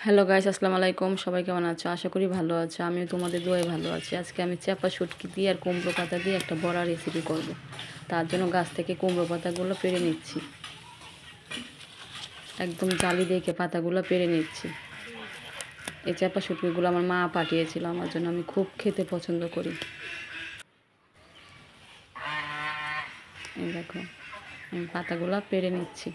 Hello guys, আসসালামু আলাইকুম। সবাই কেমন আছো? আশা করি ভালো আছো। আমিও তোমাদের দোয়ায় ভালো আছি। আজকে আমি চাপা শুটকি দিয়ে আর কুমড়ো পাতা দিয়ে একটা বড়া রেসিপি করব। তার জন্য গাছ থেকে কুমড়ো পাতাগুলো পেড়ে নিচ্ছি। একদম জালি দেখে পাতাগুলো পেড়ে নিচ্ছি। এই চাপা শুটকিগুলো আমার মা পাঠিয়েছিল আমার জন্য, আমি খুব খেতে পছন্দ করি। এই দেখো, আমি পাতাগুলো পেড়ে নিচ্ছি।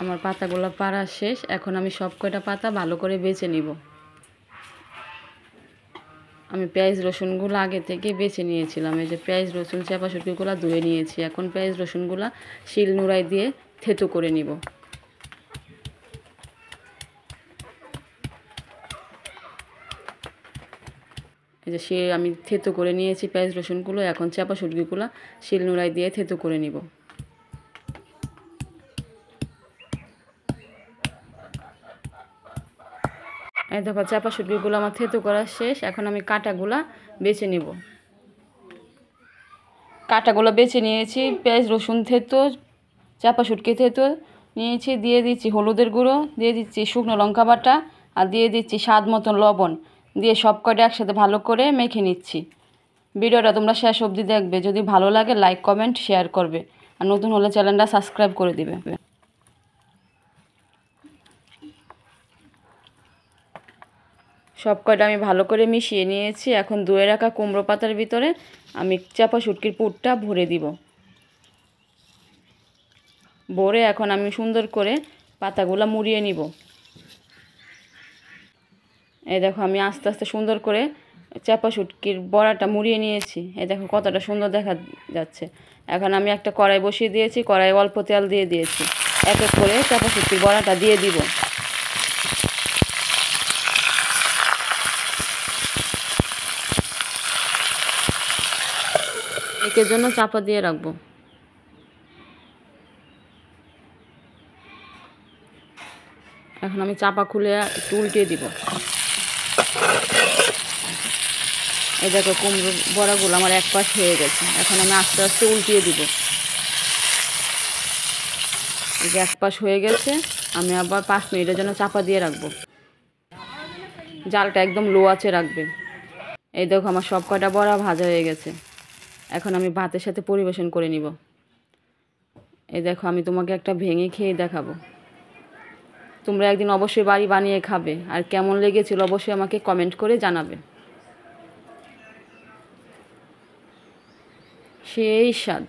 আমার পাতাগুলো পাড়া শেষ। এখন আমি সব কয়টা পাতা ভালো করে বেছে নিব। আমি পেঁয়াজ রসুনগুলো আগে থেকে বেছে নিয়েছিলাম। এই যে পেঁয়াজ রসুন চাপা শুটকিগুলো ধুয়ে নিয়েছি। এখন পেঁয়াজ রসুনগুলো শিল নোড়ায় দিয়ে থেতো করে নিব। এই যে আমি থেতো করে নিয়েছি পেঁয়াজ রসুনগুলো। এখন চাপা শুটকিগুলো শিল নোড়ায় দিয়ে থেতো করে নিব। এই দেখো, চাপা শুটকিগুলো আমার থেতো করা শেষ। এখন আমি কাঁটাগুলো বেছে নিব। কাঁটাগুলো বেছে নিয়েছি। পেঁয়াজ রসুন থেতো, চাপা শুটকি থেতো নিয়েছি। দিয়ে দিচ্ছি হলুদের গুঁড়ো, দিয়ে দিচ্ছি শুকনো লঙ্কা বাটা, আর দিয়ে দিচ্ছি স্বাদ মতন লবণ। দিয়ে সব কয়টা একসাথে ভালো করে মেখে নিচ্ছি। ভিডিওটা তোমরা শেষ অবধি দেখবে। যদি ভালো লাগে লাইক কমেন্ট শেয়ার করবে, আর নতুন হলে চ্যানেলটা সাবস্ক্রাইব করে দিবে। সব কয়টা আমি ভালো করে মিশিয়ে নিয়েছি। এখন ধুয়ে রাখা কুমড়ো পাতার ভিতরে আমি চাপা শুটকির পুরটা ভরে দিব। ভরে এখন আমি সুন্দর করে পাতাগুলো মুড়িয়ে নিব। এই দেখো, আমি আস্তে আস্তে সুন্দর করে চাপা শুটকির বড়াটা মুড়িয়ে নিয়েছি। এই দেখো কতটা সুন্দর দেখা যাচ্ছে। এখন আমি একটা কড়াই বসিয়ে দিয়েছি। কড়াই অল্প তেল দিয়ে দিয়েছি। এক এক করে চাপা শুটকির বড়াটা দিয়ে দিব। একের জন্য চাপা দিয়ে রাখবো। এখন আমি চাপা খুলে একটু উল্টিয়ে দিব। এই দেখো, কুমড়ো বড়াগুলো আমার এক পাশ হয়ে গেছে। এখন আমি আস্তে আস্তে উল্টিয়ে দিব। এই যে এক পাশ হয়ে গেছে, আমি আবার 5 মিনিটের জন্য চাপা দিয়ে রাখবো। জালটা একদম লো আঁচে রাখবে। এই দেখো, আমার সব কয়টা বড়া ভাজা হয়ে গেছে। এখন আমি ভাতের সাথে পরিবেশন করে নিব। এই দেখো, আমি তোমাকে একটা ভেঙে খেয়ে দেখাবো। তোমরা একদিন অবশ্যই বাড়ি বানিয়ে খাবে, আর কেমন লেগেছিল অবশ্যই আমাকে কমেন্ট করে জানাবে। সেই স্বাদ।